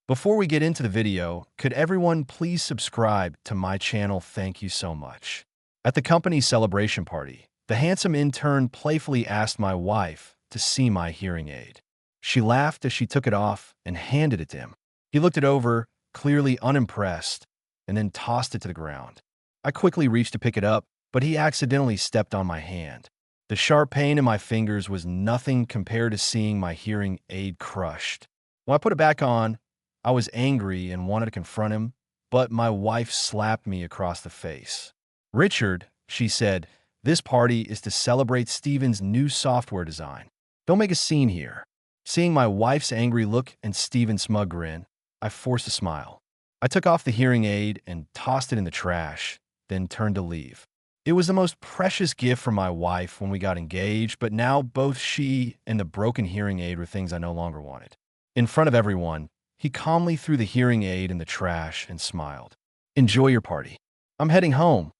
Before we get into the video, could everyone please subscribe to my channel? Thank you so much. At the company's celebration party, the handsome intern playfully asked my wife to see my hearing aid. She laughed as she took it off and handed it to him. He looked it over, clearly unimpressed, and then tossed it to the ground. I quickly reached to pick it up, but he accidentally stepped on my hand. The sharp pain in my fingers was nothing compared to seeing my hearing aid crushed. When I put it back on, I was angry and wanted to confront him, but my wife slapped me across the face. "Richard," she said, "this party is to celebrate Steven's new software design. Don't make a scene here." Seeing my wife's angry look and Steven's smug grin, I forced a smile. I took off the hearing aid and tossed it in the trash, then turned to leave. It was the most precious gift from my wife when we got engaged, but now both she and the broken hearing aid were things I no longer wanted. In front of everyone, he calmly threw the hearing aid in the trash and smiled. "Enjoy your party. I'm heading home,"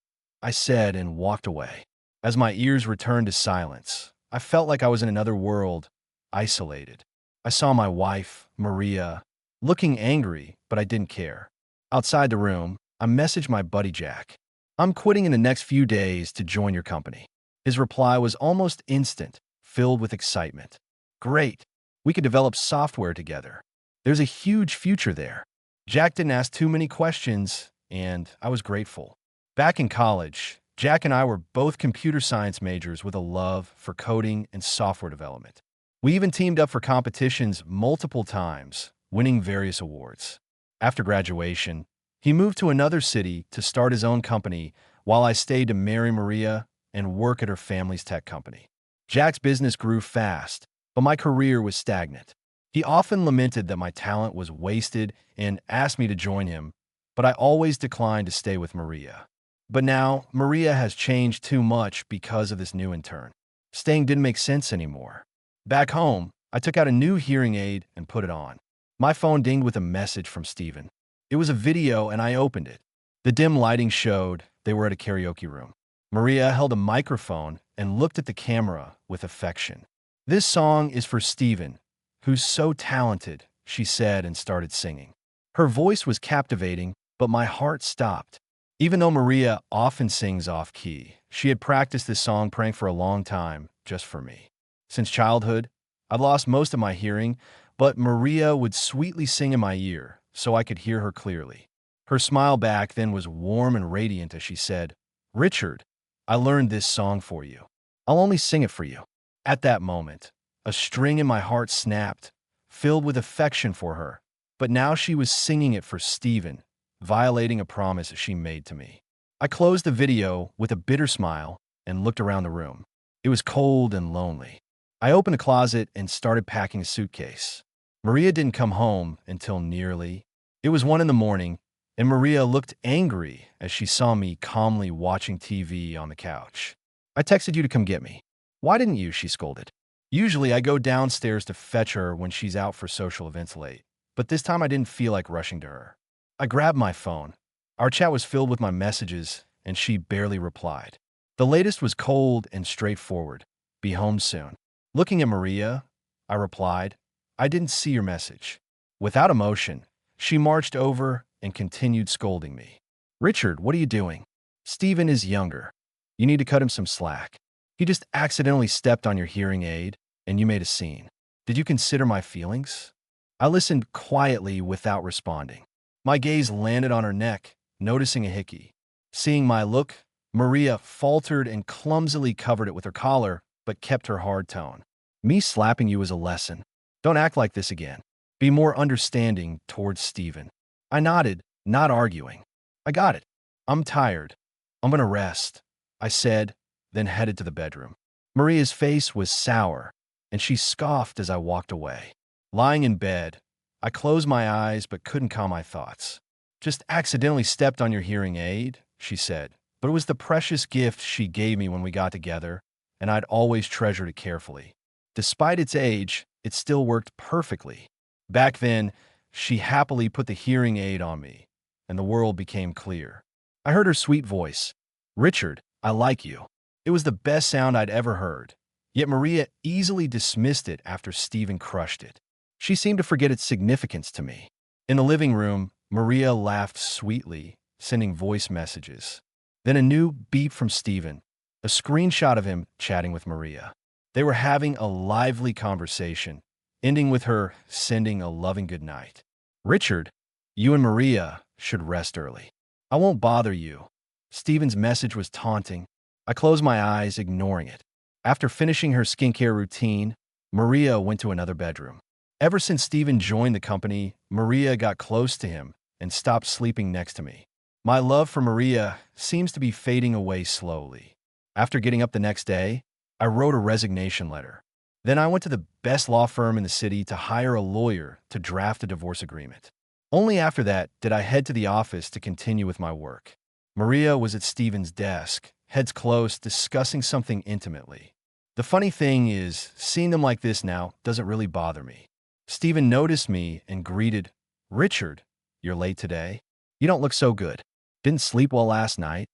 I said and walked away. As my ears returned to silence, I felt like I was in another world, isolated. I saw my wife, Maria, looking angry, but I didn't care. Outside the room, I messaged my buddy Jack. "I'm quitting in the next few days to join your company." His reply was almost instant, filled with excitement. "Great. We could develop software together. There's a huge future there." Jack didn't ask too many questions, and I was grateful. Back in college, Jack and I were both computer science majors with a love for coding and software development. We even teamed up for competitions multiple times, winning various awards. After graduation, he moved to another city to start his own company while I stayed to marry Maria and work at her family's tech company. Jack's business grew fast, but my career was stagnant. He often lamented that my talent was wasted and asked me to join him, but I always declined to stay with Maria. But now, Maria has changed too much because of this new intern. Staying didn't make sense anymore. Back home, I took out a new hearing aid and put it on. My phone dinged with a message from Steven. It was a video and I opened it. The dim lighting showed they were at a karaoke room. Maria held a microphone and looked at the camera with affection. "This song is for Steven, who's so talented," she said and started singing. Her voice was captivating, but my heart stopped. Even though Maria often sings off-key, she had practiced this song praying for a long time just for me. Since childhood, I'd lost most of my hearing, but Maria would sweetly sing in my ear so I could hear her clearly. Her smile back then was warm and radiant as she said, "Richard, I learned this song for you. I'll only sing it for you." At that moment, a string in my heart snapped, filled with affection for her. But now she was singing it for Steven, violating a promise she made to me. I closed the video with a bitter smile and looked around the room. It was cold and lonely. I opened a closet and started packing a suitcase. Maria didn't come home until it was 1 in the morning, and Maria looked angry as she saw me calmly watching TV on the couch. "I texted you to come get me. Why didn't you?" she scolded. Usually I go downstairs to fetch her when she's out for social events late, but this time I didn't feel like rushing to her. I grabbed my phone. Our chat was filled with my messages, and she barely replied. The latest was cold and straightforward. "Be home soon." Looking at Maria, I replied, "I didn't see your message." Without emotion, she marched over and continued scolding me. "Richard, what are you doing? Steven is younger. You need to cut him some slack. He just accidentally stepped on your hearing aid, and you made a scene. Did you consider my feelings?" I listened quietly without responding. My gaze landed on her neck, noticing a hickey. Seeing my look, Maria faltered and clumsily covered it with her collar, but kept her hard tone. "Me slapping you is a lesson. Don't act like this again. Be more understanding towards Steven." I nodded, not arguing. "I got it. I'm tired. I'm gonna rest," I said, then headed to the bedroom. Maria's face was sour, and she scoffed as I walked away. Lying in bed, I closed my eyes but couldn't calm my thoughts. "Just accidentally stepped on your hearing aid," she said, but it was the precious gift she gave me when we got together, and I'd always treasured it carefully. Despite its age, it still worked perfectly. Back then, she happily put the hearing aid on me, and the world became clear. I heard her sweet voice. "Richard, I like you." It was the best sound I'd ever heard, yet Maria easily dismissed it after Steven crushed it. She seemed to forget its significance to me. In the living room, Maria laughed sweetly, sending voice messages. Then a new beep from Steven, a screenshot of him chatting with Maria. They were having a lively conversation, ending with her sending a loving goodnight. Richard, you and Maria should rest early. I won't bother you. Steven's message was taunting. I closed my eyes, ignoring it. After finishing her skincare routine, Maria went to another bedroom. Ever since Steven joined the company, Maria got close to him and stopped sleeping next to me. My love for Maria seems to be fading away slowly. After getting up the next day, I wrote a resignation letter. Then I went to the best law firm in the city to hire a lawyer to draft a divorce agreement. Only after that did I head to the office to continue with my work. Maria was at Steven's desk, heads close, discussing something intimately. The funny thing is, seeing them like this now doesn't really bother me. Steven noticed me and greeted, Richard, you're late today? You don't look so good. Didn't sleep well last night?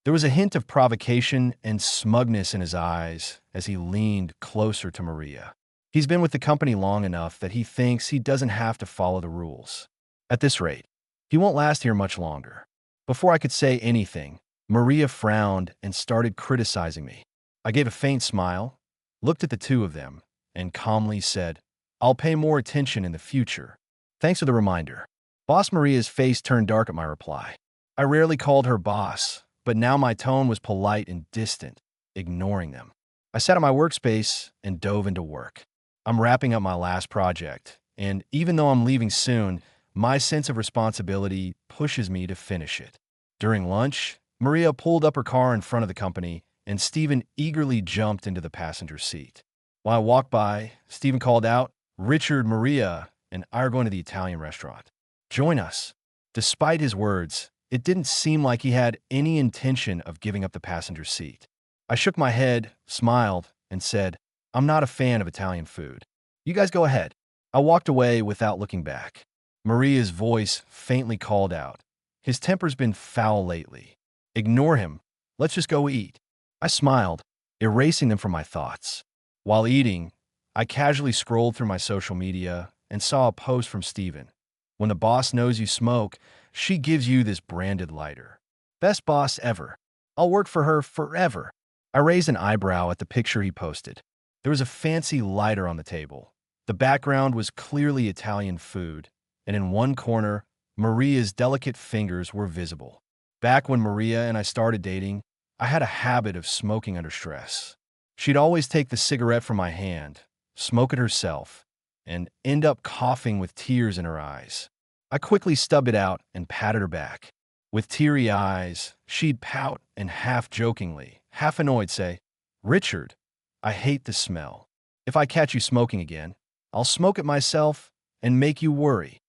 There was a hint of provocation and smugness in his eyes as he leaned closer to Maria. He's been with the company long enough that he thinks he doesn't have to follow the rules. At this rate, he won't last here much longer. Before I could say anything, Maria frowned and started criticizing me. I gave a faint smile, looked at the two of them, and calmly said, I'll pay more attention in the future. Thanks for the reminder. Boss Maria's face turned dark at my reply. I rarely called her boss, but now my tone was polite and distant, ignoring them. I sat at my workspace and dove into work. I'm wrapping up my last project, and even though I'm leaving soon, my sense of responsibility pushes me to finish it. During lunch, Maria pulled up her car in front of the company, and Steven eagerly jumped into the passenger seat. While I walked by, Steven called out, Richard, Maria, and I are going to the Italian restaurant. Join us. Despite his words, it didn't seem like he had any intention of giving up the passenger seat. I shook my head, smiled, and said, I'm not a fan of Italian food. You guys go ahead. I walked away without looking back. Maria's voice faintly called out, his temper's been foul lately. Ignore him. Let's just go eat. I smiled, erasing them from my thoughts. While eating, I casually scrolled through my social media and saw a post from Steven. When the boss knows you smoke, she gives you this branded lighter. Best boss ever. I'll work for her forever. I raised an eyebrow at the picture he posted. There was a fancy lighter on the table. The background was clearly Italian food, and in one corner, Maria's delicate fingers were visible. Back when Maria and I started dating, I had a habit of smoking under stress. She'd always take the cigarette from my hand, smoke it herself, and end up coughing with tears in her eyes. I quickly stubbed it out and patted her back. With teary eyes, she'd pout and half-jokingly, half-annoyed say, Richard, I hate the smell. If I catch you smoking again, I'll smoke it myself and make you worry.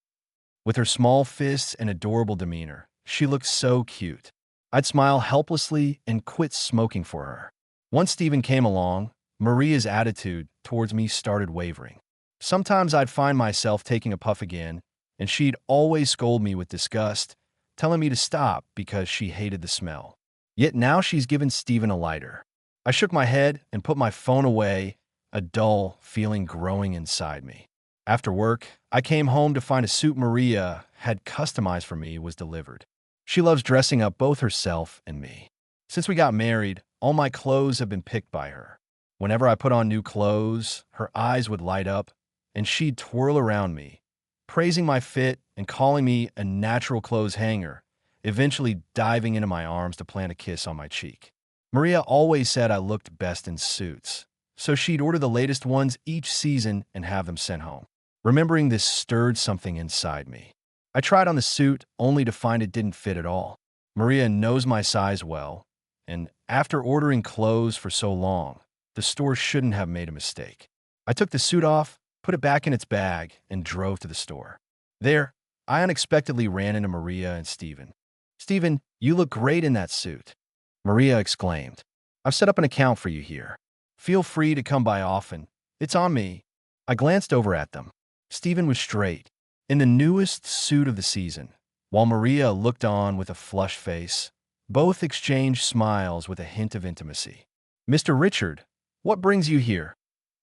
With her small fists and adorable demeanor, she looked so cute. I'd smile helplessly and quit smoking for her. Once Steven came along, Maria's attitude towards me started wavering. Sometimes I'd find myself taking a puff again, and she'd always scold me with disgust, telling me to stop because she hated the smell. Yet now she's given Steven a lighter. I shook my head and put my phone away, a dull feeling growing inside me. After work, I came home to find a suit Maria had customized for me was delivered. She loves dressing up both herself and me. Since we got married, all my clothes have been picked by her. Whenever I put on new clothes, her eyes would light up, and she'd twirl around me, praising my fit and calling me a natural clothes hanger, eventually diving into my arms to plant a kiss on my cheek. Maria always said I looked best in suits, so she'd order the latest ones each season and have them sent home. Remembering this stirred something inside me. I tried on the suit only to find it didn't fit at all. Maria knows my size well, and after ordering clothes for so long, the store shouldn't have made a mistake. I took the suit off, put it back in its bag, and drove to the store. There, I unexpectedly ran into Maria and Steven. Steven, you look great in that suit. Maria exclaimed. I've set up an account for you here. Feel free to come by often. It's on me. I glanced over at them. Steven was straight, in the newest suit of the season, while Maria looked on with a flushed face. Both exchanged smiles with a hint of intimacy. Mr. Richard, what brings you here?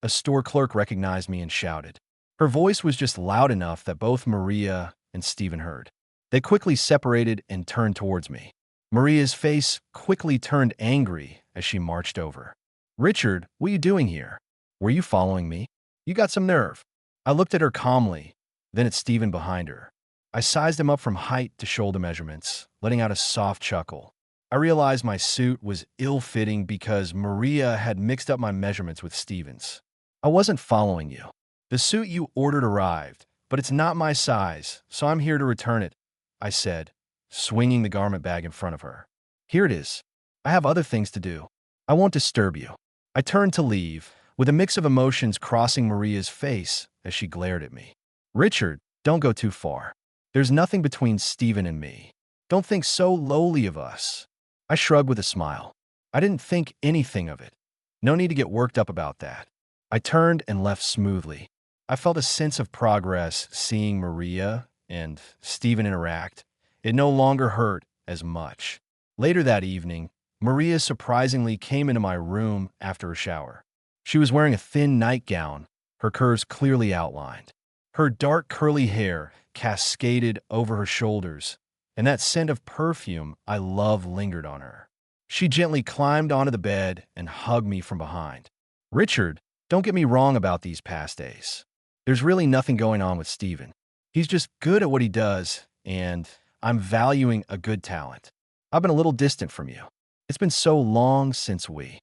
A store clerk recognized me and shouted. Her voice was just loud enough that both Maria and Stephen heard. They quickly separated and turned towards me. Maria's face quickly turned angry as she marched over. "Richard, what are you doing here? Were you following me? You got some nerve." I looked at her calmly, then at Stephen behind her. I sized him up from height to shoulder measurements, letting out a soft chuckle. I realized my suit was ill-fitting because Maria had mixed up my measurements with Stephen's. "I wasn't following you. The suit you ordered arrived, but it's not my size, so I'm here to return it," I said, swinging the garment bag in front of her. "Here it is. I have other things to do. I won't disturb you." I turned to leave, with a mix of emotions crossing Maria's face as she glared at me. "Richard, don't go too far. There's nothing between Stephen and me. Don't think so lowly of us." I shrugged with a smile. I didn't think anything of it. No need to get worked up about that. I turned and left smoothly. I felt a sense of progress seeing Maria and Stephen interact. It no longer hurt as much. Later that evening, Maria surprisingly came into my room after a shower. She was wearing a thin nightgown, her curves clearly outlined. Her dark curly hair cascaded over her shoulders, and that scent of perfume I love lingered on her. She gently climbed onto the bed and hugged me from behind. "Richard, don't get me wrong about these past days. There's really nothing going on with Stephen. He's just good at what he does, and I'm valuing a good talent. I've been a little distant from you. It's been so long since we—"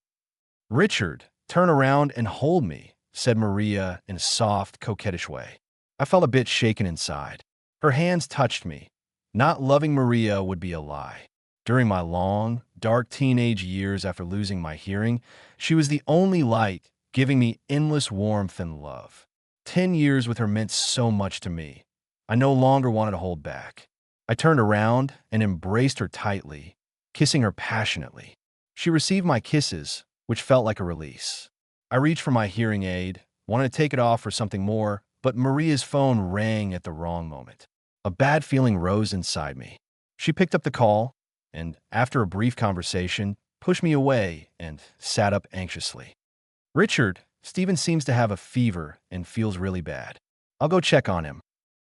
"Richard, turn around and hold me," said Maria in a soft, coquettish way. I felt a bit shaken inside. Her hands touched me. Not loving Maria would be a lie. During my long, dark teenage years after losing my hearing, she was the only light, giving me endless warmth and love. 10 years with her meant so much to me. I no longer wanted to hold back. I turned around and embraced her tightly, kissing her passionately. She received my kisses, which felt like a release. I reached for my hearing aid, wanted to take it off for something more, but Maria's phone rang at the wrong moment. A bad feeling rose inside me. She picked up the call, and after a brief conversation, pushed me away and sat up anxiously. "Richard, Stephen seems to have a fever and feels really bad. I'll go check on him."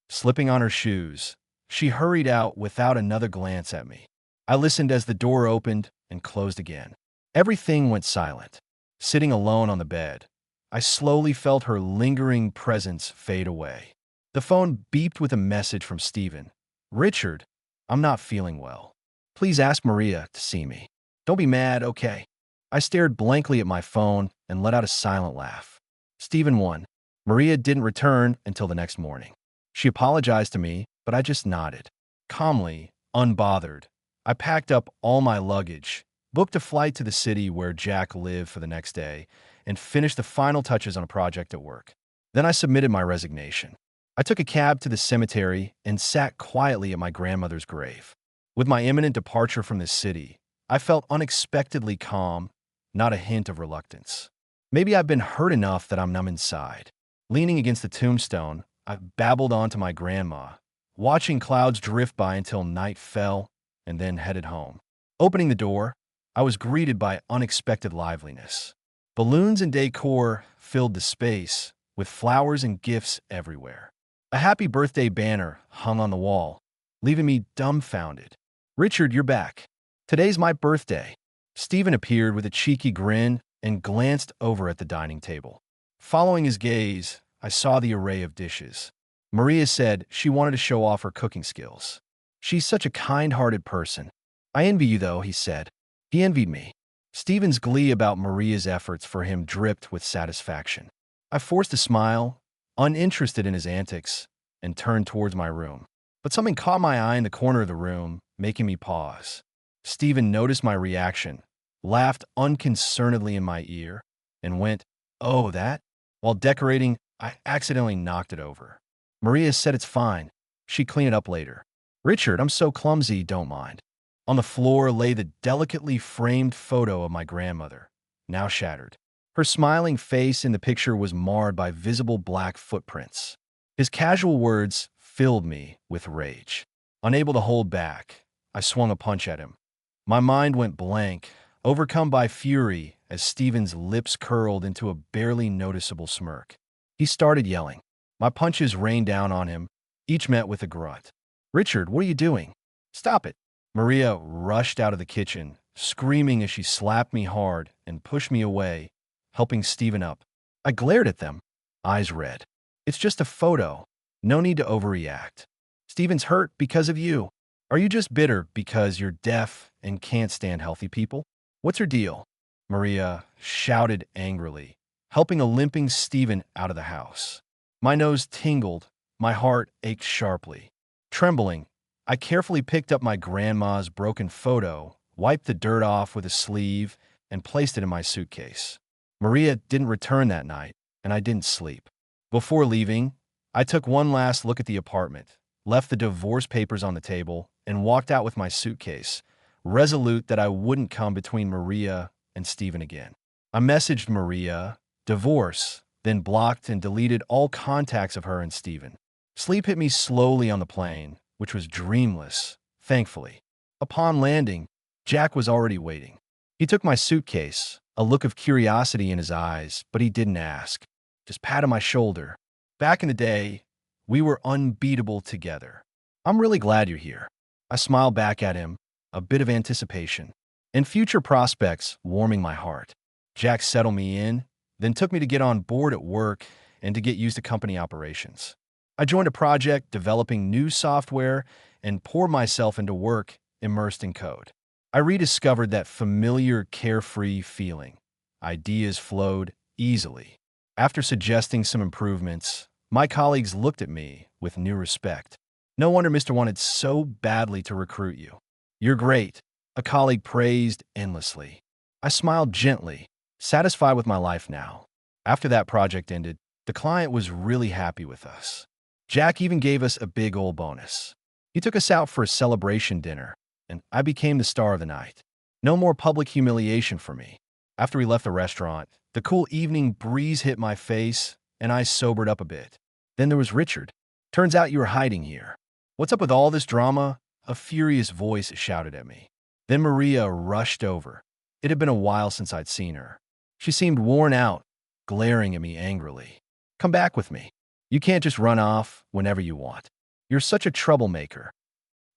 Slipping on her shoes, she hurried out without another glance at me. I listened as the door opened and closed again. Everything went silent. Sitting alone on the bed, I slowly felt her lingering presence fade away. The phone beeped with a message from Stephen. "Richard, I'm not feeling well. Please ask Maria to see me. Don't be mad, okay?" I stared blankly at my phone and let out a silent laugh. Stephen won. Maria didn't return until the next morning. She apologized to me, but I just nodded. Calmly, unbothered, I packed up all my luggage, booked a flight to the city where Jack lived for the next day, and finished the final touches on a project at work. Then I submitted my resignation. I took a cab to the cemetery and sat quietly at my grandmother's grave. With my imminent departure from this city, I felt unexpectedly calm, not a hint of reluctance. Maybe I've been hurt enough that I'm numb inside. Leaning against the tombstone, I babbled on to my grandma, watching clouds drift by until night fell, and then headed home. Opening the door, I was greeted by unexpected liveliness. Balloons and decor filled the space, with flowers and gifts everywhere. A happy birthday banner hung on the wall, leaving me dumbfounded. "Richard, you're back. Today's my birthday." Stephen appeared with a cheeky grin and glanced over at the dining table. Following his gaze, I saw the array of dishes. Maria said she wanted to show off her cooking skills. "She's such a kind-hearted person." "I envy you, though," he said. He envied me. Stephen's glee about Maria's efforts for him dripped with satisfaction. I forced a smile, uninterested in his antics, and turned towards my room. But something caught my eye in the corner of the room, making me pause. Stephen noticed my reaction, laughed unconcernedly in my ear, and went, "Oh, that?" While decorating, I accidentally knocked it over. Maria said it's fine. She'd clean it up later. "Richard, I'm so clumsy, don't mind." On the floor lay the delicately framed photo of my grandmother, now shattered. Her smiling face in the picture was marred by visible black footprints. His casual words filled me with rage. Unable to hold back, I swung a punch at him. My mind went blank, overcome by fury as Stephen's lips curled into a barely noticeable smirk. He started yelling. My punches rained down on him, each met with a grunt. "Richard, what are you doing? Stop it." Maria rushed out of the kitchen, screaming as she slapped me hard and pushed me away, helping Stephen up. I glared at them, eyes red. "It's just a photo. No need to overreact. Stephen's hurt because of you. Are you just bitter because you're deaf and can't stand healthy people? What's your deal?" Maria shouted angrily, helping a limping Stephen out of the house. My nose tingled, my heart ached sharply. Trembling, I carefully picked up my grandma's broken photo, wiped the dirt off with a sleeve, and placed it in my suitcase. Maria didn't return that night, and I didn't sleep. Before leaving, I took one last look at the apartment, left the divorce papers on the table, and walked out with my suitcase, resolute that I wouldn't come between Maria and Stephen again. I messaged Maria, "Divorce," then blocked and deleted all contacts of her and Stephen. Sleep hit me slowly on the plane, which was dreamless, thankfully. Upon landing, Jack was already waiting. He took my suitcase, a look of curiosity in his eyes, but he didn't ask. Just patted my shoulder. "Back in the day, we were unbeatable together. I'm really glad you're here." I smiled back at him, a bit of anticipation, and future prospects warming my heart. Jack settled me in, then took me to get on board at work and to get used to company operations. I joined a project developing new software and poured myself into work immersed in code. I rediscovered that familiar carefree feeling. Ideas flowed easily. After suggesting some improvements, my colleagues looked at me with new respect. "No wonder Mr. wanted so badly to recruit you. You're great," a colleague praised endlessly. I smiled gently, satisfied with my life now. After that project ended, the client was really happy with us. Jack even gave us a big old bonus. He took us out for a celebration dinner, and I became the star of the night. No more public humiliation for me. After we left the restaurant, the cool evening breeze hit my face, and I sobered up a bit. Then there was Richard. "Turns out you were hiding here. What's up with all this drama?" A furious voice shouted at me. Then Maria rushed over. It had been a while since I'd seen her. She seemed worn out, glaring at me angrily. "Come back with me. You can't just run off whenever you want. You're such a troublemaker."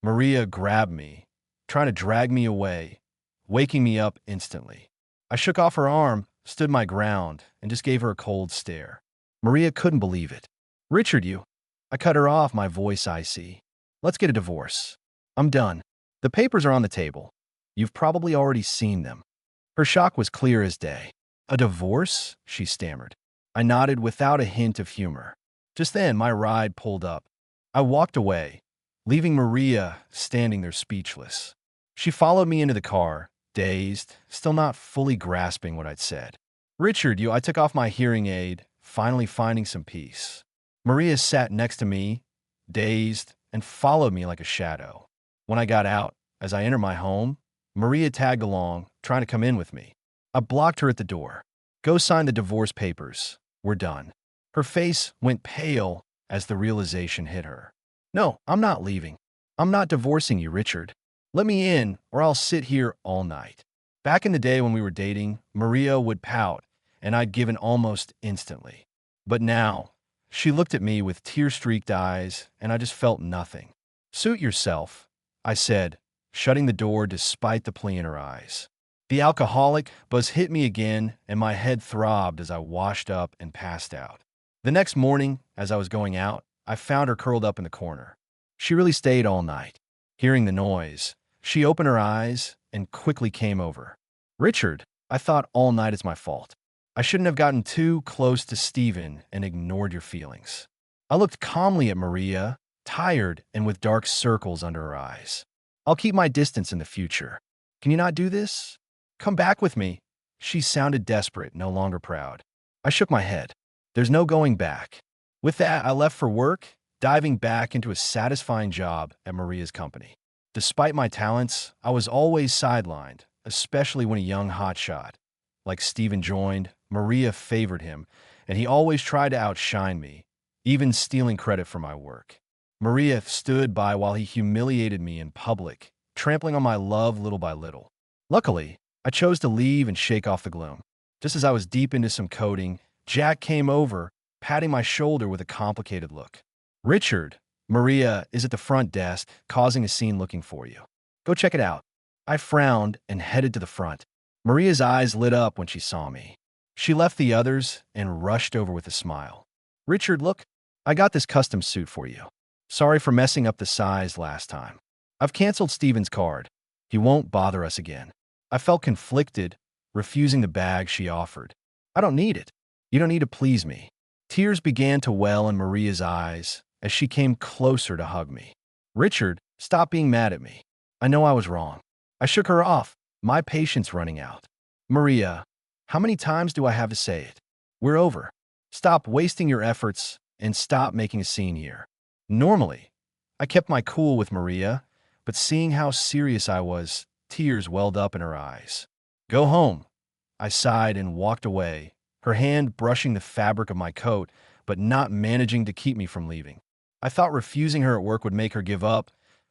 Maria grabbed me, trying to drag me away, waking me up instantly. I shook off her arm, stood my ground, and just gave her a cold stare. Maria couldn't believe it. "Richard, you..." I cut her off, my voice icy. "Let's get a divorce. I'm done. The papers are on the table. You've probably already seen them." Her shock was clear as day. "A divorce?" she stammered. I nodded without a hint of humor. Just then, my ride pulled up. I walked away, leaving Maria standing there speechless. She followed me into the car, dazed, still not fully grasping what I'd said. "Richard, you..." I took off my hearing aid, finally finding some peace. Maria sat next to me, dazed, and followed me like a shadow. When I got out, as I entered my home, Maria tagged along, trying to come in with me. I blocked her at the door. "Go sign the divorce papers. We're done." Her face went pale as the realization hit her. "No, I'm not leaving. I'm not divorcing you, Richard. Let me in, or I'll sit here all night." Back in the day when we were dating, Maria would pout, and I'd give in almost instantly. But now, she looked at me with tear-streaked eyes, and I just felt nothing. "Suit yourself," I said, shutting the door despite the plea in her eyes. The alcoholic buzz hit me again, and my head throbbed as I washed up and passed out. The next morning, as I was going out, I found her curled up in the corner. She really stayed all night. Hearing the noise, she opened her eyes and quickly came over. "Richard, I thought all night it's my fault. I shouldn't have gotten too close to Stephen and ignored your feelings." I looked calmly at Maria, tired and with dark circles under her eyes. "I'll keep my distance in the future. Can you not do this? Come back with me." She sounded desperate, no longer proud. I shook my head. There's no going back. With that, I left for work, diving back into a satisfying job at Maria's company. Despite my talents, I was always sidelined, especially when a young hotshot like Stephen joined. Maria favored him, and he always tried to outshine me, even stealing credit for my work. Maria stood by while he humiliated me in public, trampling on my love little by little. Luckily, I chose to leave and shake off the gloom. Just as I was deep into some coding, Jack came over, patting my shoulder with a complicated look. "Richard, Maria is at the front desk, causing a scene looking for you. Go check it out. I frowned and headed to the front. Maria's eyes lit up when she saw me. She left the others and rushed over with a smile. Richard, look, I got this custom suit for you. Sorry for messing up the size last time. I've canceled Steven's card. He won't bother us again. I felt conflicted, refusing the bag she offered. I don't need it. You don't need to please me. Tears began to well in Maria's eyes as she came closer to hug me. Richard, stop being mad at me. I know I was wrong. I shook her off, my patience running out. Maria, how many times do I have to say it? We're over. Stop wasting your efforts and stop making a scene here. Normally, I kept my cool with Maria, but seeing how serious I was, tears welled up in her eyes. Go home. I sighed and walked away, her hand brushing the fabric of my coat, but not managing to keep me from leaving. I thought refusing her at work would make her give up,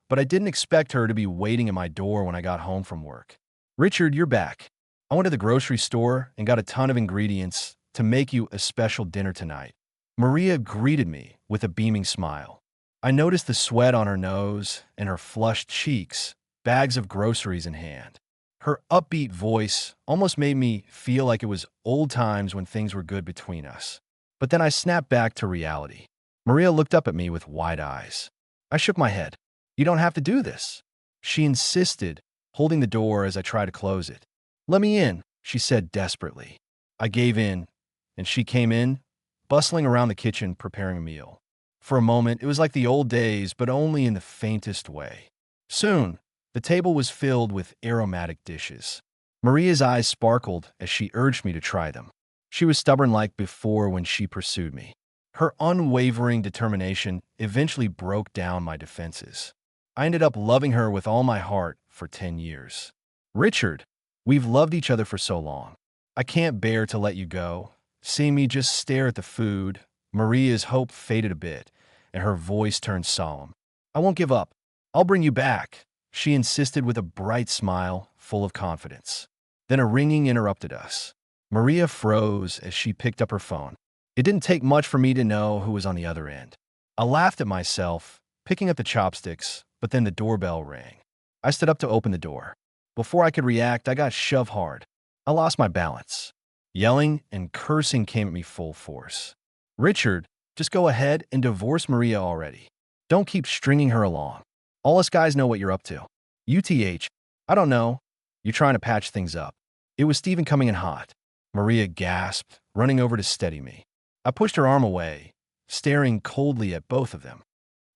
but I didn't expect her to be waiting at my door when I got home from work. Richard, you're back. I went to the grocery store and got a ton of ingredients to make you a special dinner tonight. Maria greeted me with a beaming smile. I noticed the sweat on her nose and her flushed cheeks, bags of groceries in hand. Her upbeat voice almost made me feel like it was old times when things were good between us. But then I snapped back to reality. Maria looked up at me with wide eyes. I shook my head. You don't have to do this. She insisted, holding the door as I tried to close it. Let me in, she said desperately. I gave in, and she came in, bustling around the kitchen preparing a meal. For a moment, it was like the old days, but only in the faintest way. Soon, the table was filled with aromatic dishes. Maria's eyes sparkled as she urged me to try them. She was stubborn like before when she pursued me. Her unwavering determination eventually broke down my defenses. I ended up loving her with all my heart for 10 years. Richard, we've loved each other for so long. I can't bear to let you go. Seeing me just stare at the food, Maria's hope faded a bit, and her voice turned solemn. I won't give up. I'll bring you back, she insisted with a bright smile, full of confidence. Then a ringing interrupted us. Maria froze as she picked up her phone. It didn't take much for me to know who was on the other end. I laughed at myself, picking up the chopsticks, but then the doorbell rang. I stood up to open the door. Before I could react, I got shoved hard. I lost my balance. Yelling and cursing came at me full force. Richard, just go ahead and divorce Maria already. Don't keep stringing her along. All us guys know what you're up to. UTH, I don't know. You're trying to patch things up. It was Steven coming in hot. Maria gasped, running over to steady me. I pushed her arm away, staring coldly at both of them.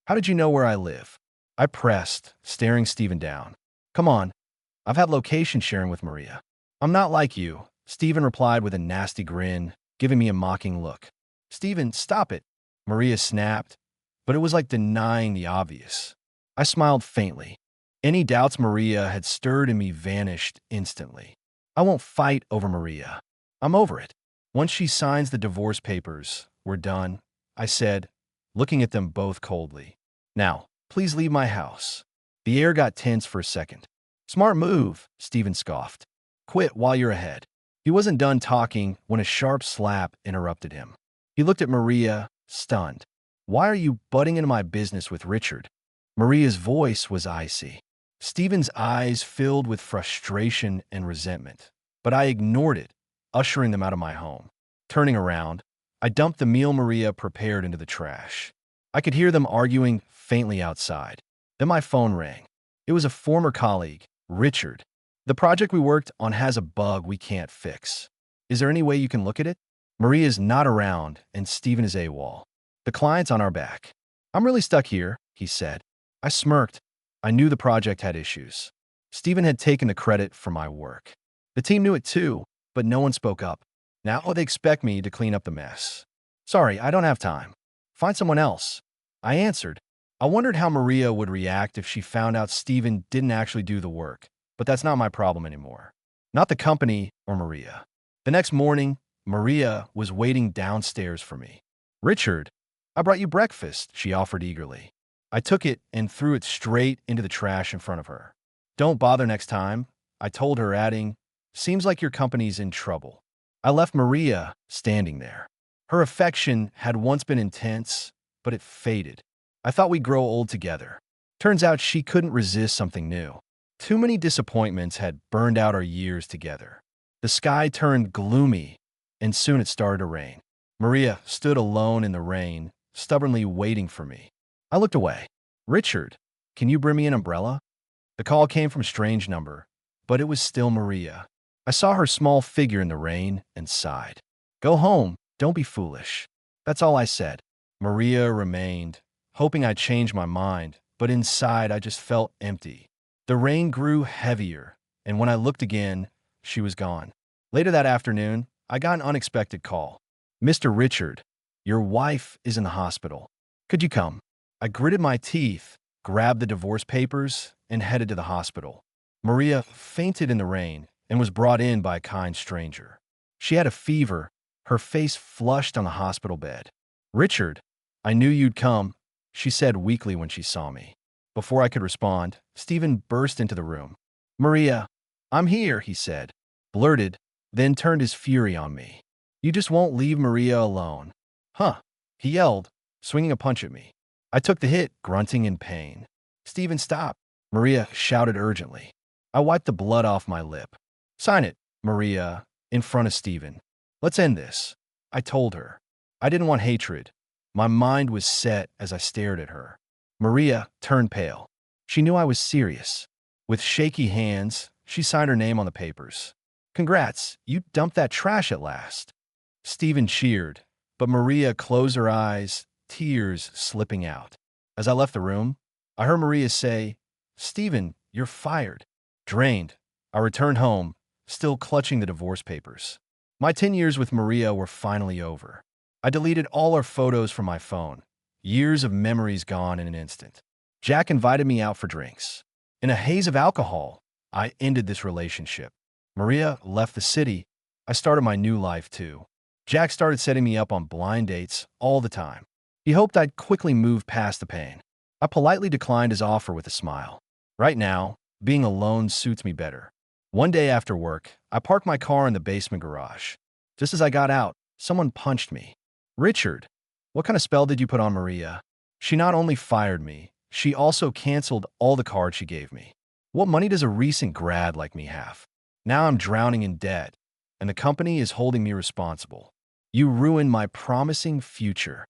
How did you know where I live? I pressed, staring Steven down. Come on. I've had location sharing with Maria. I'm not like you, Steven replied with a nasty grin, giving me a mocking look. Steven, stop it. Maria snapped, but it was like denying the obvious. I smiled faintly. Any doubts Maria had stirred in me vanished instantly. I won't fight over Maria. I'm over it. Once she signs the divorce papers, we're done, I said, looking at them both coldly. Now, please leave my house. The air got tense for a second. Smart move, Steven scoffed. Quit while you're ahead. He wasn't done talking when a sharp slap interrupted him. He looked at Maria, stunned. Why are you butting into my business with Richard? Maria's voice was icy. Steven's eyes filled with frustration and resentment, but I ignored it, ushering them out of my home. Turning around, I dumped the meal Maria prepared into the trash. I could hear them arguing faintly outside. Then my phone rang. It was a former colleague, Richard. The project we worked on has a bug we can't fix. Is there any way you can look at it? Maria's not around, and Steven is AWOL. The client's on our back. I'm really stuck here, he said. I smirked. I knew the project had issues. Steven had taken the credit for my work. The team knew it too, but no one spoke up. Now they expect me to clean up the mess. Sorry, I don't have time. Find someone else. I answered. I wondered how Maria would react if she found out Steven didn't actually do the work, but that's not my problem anymore. Not the company or Maria. The next morning, Maria was waiting downstairs for me. Richard, I brought you breakfast, she offered eagerly. I took it and threw it straight into the trash in front of her. Don't bother next time, I told her, adding, seems like your company's in trouble. I left Maria standing there. Her affection had once been intense, but it faded. I thought we'd grow old together. Turns out she couldn't resist something new. Too many disappointments had burned out our years together. The sky turned gloomy, and soon it started to rain. Maria stood alone in the rain, stubbornly waiting for me. I looked away. "Richard, can you bring me an umbrella?" The call came from a strange number, but it was still Maria. I saw her small figure in the rain and sighed. "Go home. Don't be foolish." That's all I said. Maria remained, hoping I'd change my mind, but inside I just felt empty. The rain grew heavier, and when I looked again, she was gone. Later that afternoon, I got an unexpected call. "Mr. Richard, your wife is in the hospital. Could you come?" I gritted my teeth, grabbed the divorce papers, and headed to the hospital. Maria fainted in the rain and was brought in by a kind stranger. She had a fever, her face flushed on the hospital bed. "Richard, I knew you'd come," she said weakly when she saw me. Before I could respond, Stephen burst into the room. "Maria, I'm here," he said, blurted, then turned his fury on me. "You just won't leave Maria alone." "Huh," he yelled, swinging a punch at me. I took the hit, grunting in pain. "Stephen, stop," Maria shouted urgently. I wiped the blood off my lip. "Sign it, Maria," in front of Stephen. "Let's end this," I told her. I didn't want hatred. My mind was set as I stared at her. Maria turned pale. She knew I was serious. With shaky hands, she signed her name on the papers. "Congrats, you dumped that trash at last." Stephen cheered, but Maria closed her eyes, tears slipping out. As I left the room, I heard Maria say, "Stephen, you're fired." Drained, I returned home, still clutching the divorce papers. My 10 years with Maria were finally over. I deleted all our photos from my phone. Years of memories gone in an instant. Jack invited me out for drinks. In a haze of alcohol, I ended this relationship. Maria left the city. I started my new life too. Jack started setting me up on blind dates all the time. He hoped I'd quickly move past the pain. I politely declined his offer with a smile. Right now, being alone suits me better. One day after work, I parked my car in the basement garage. Just as I got out, someone punched me. "Richard, what kind of spell did you put on Maria?" She not only fired me, she also canceled all the cards she gave me. What money does a recent grad like me have? Now I'm drowning in debt, and the company is holding me responsible. "You ruined my promising future."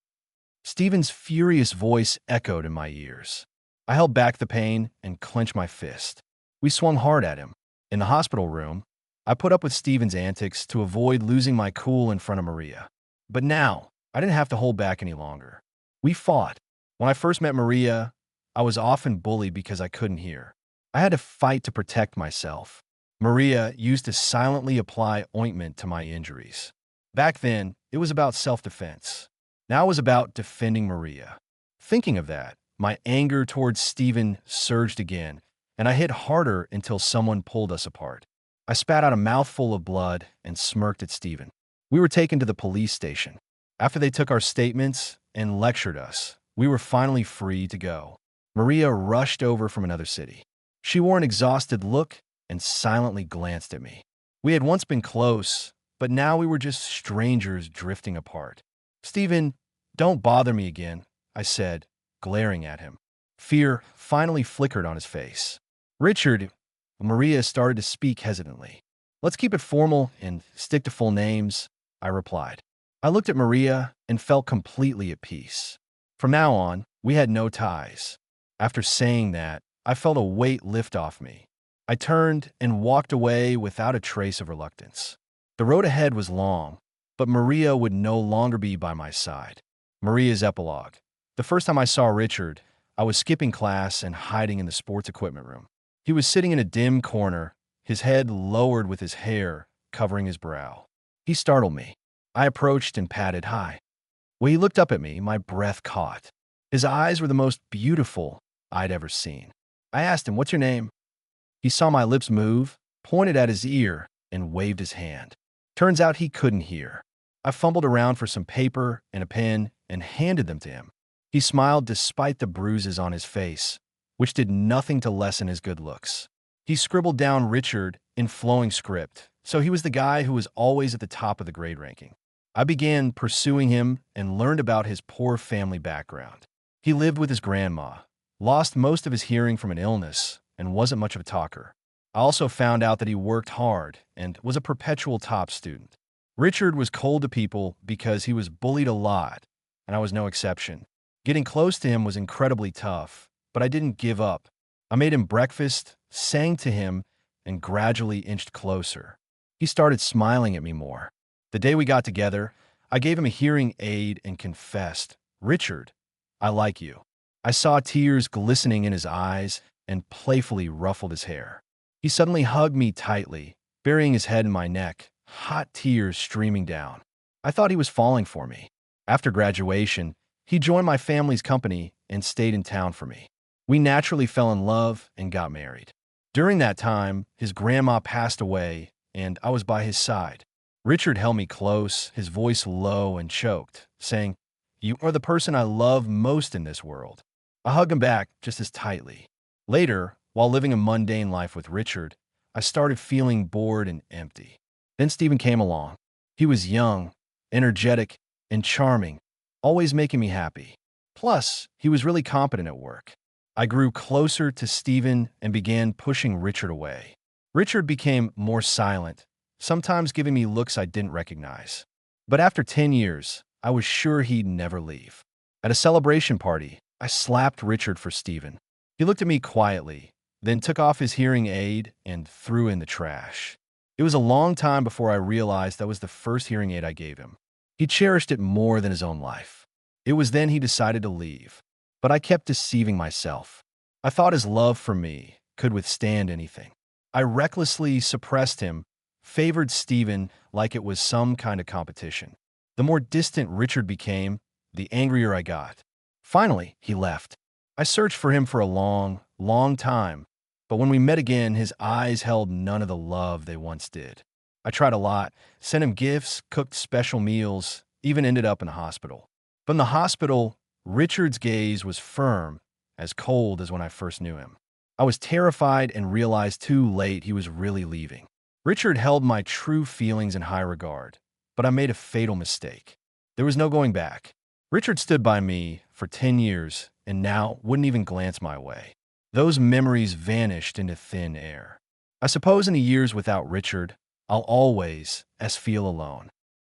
Stephen's furious voice echoed in my ears. I held back the pain and clenched my fist. We swung hard at him. In the hospital room, I put up with Stephen's antics to avoid losing my cool in front of Maria. But now, I didn't have to hold back any longer. We fought. When I first met Maria, I was often bullied because I couldn't hear. I had to fight to protect myself. Maria used to silently apply ointment to my injuries. Back then, it was about self-defense. Now it was about defending Maria. Thinking of that, my anger towards Stephen surged again, and I hit harder until someone pulled us apart. I spat out a mouthful of blood and smirked at Stephen. We were taken to the police station. After they took our statements and lectured us, we were finally free to go. Maria rushed over from another city. She wore an exhausted look and silently glanced at me. We had once been close, but now we were just strangers drifting apart. "Stephen, don't bother me again," I said, glaring at him. Fear finally flickered on his face. "Richard," Maria started to speak hesitantly. "Let's keep it formal and stick to full names," I replied. I looked at Maria and felt completely at peace. From now on, we had no ties. After saying that, I felt a weight lift off me. I turned and walked away without a trace of reluctance. The road ahead was long, but Maria would no longer be by my side. Maria's epilogue. The first time I saw Richard, I was skipping class and hiding in the sports equipment room. He was sitting in a dim corner, his head lowered with his hair covering his brow. He startled me. I approached and patted hi. When he looked up at me, my breath caught. His eyes were the most beautiful I'd ever seen. I asked him, "What's your name?" He saw my lips move, pointed at his ear, and waved his hand. Turns out he couldn't hear. I fumbled around for some paper and a pen and handed them to him. He smiled despite the bruises on his face, which did nothing to lessen his good looks. He scribbled down Richard in flowing script, so he was the guy who was always at the top of the grade ranking. I began pursuing him and learned about his poor family background. He lived with his grandma, lost most of his hearing from an illness, and wasn't much of a talker. I also found out that he worked hard and was a perpetual top student. Richard was cold to people because he was bullied a lot, and I was no exception. Getting close to him was incredibly tough, but I didn't give up. I made him breakfast, sang to him, and gradually inched closer. He started smiling at me more. The day we got together, I gave him a hearing aid and confessed, "Richard, I like you." I saw tears glistening in his eyes and playfully ruffled his hair. He suddenly hugged me tightly, burying his head in my neck, hot tears streaming down. I thought he was falling for me. After graduation, he joined my family's company and stayed in town for me. We naturally fell in love and got married. During that time, his grandma passed away, and I was by his side. Richard held me close, his voice low and choked, saying, "You are the person I love most in this world." I hugged him back just as tightly. Later, while living a mundane life with Richard, I started feeling bored and empty. Then Stephen came along. He was young, energetic, and charming, always making me happy. Plus, he was really competent at work. I grew closer to Stephen and began pushing Richard away. Richard became more silent, sometimes giving me looks I didn't recognize. But after 10 years, I was sure he'd never leave. At a celebration party, I slapped Richard for Stephen. He looked at me quietly, then took off his hearing aid and threw in the trash. It was a long time before I realized that was the first hearing aid I gave him. He cherished it more than his own life. It was then he decided to leave. But I kept deceiving myself. I thought his love for me could withstand anything. I recklessly suppressed him, favored Stephen like it was some kind of competition. The more distant Richard became, the angrier I got. Finally, he left. I searched for him for a long, long time, but when we met again, his eyes held none of the love they once did. I tried a lot, sent him gifts, cooked special meals, even ended up in a hospital. From the hospital, Richard's gaze was firm, as cold as when I first knew him. I was terrified and realized too late he was really leaving. Richard held my true feelings in high regard, but I made a fatal mistake. There was no going back. Richard stood by me for 10 years and now wouldn't even glance my way. Those memories vanished into thin air. I suppose in the years without Richard, I'll always feel alone.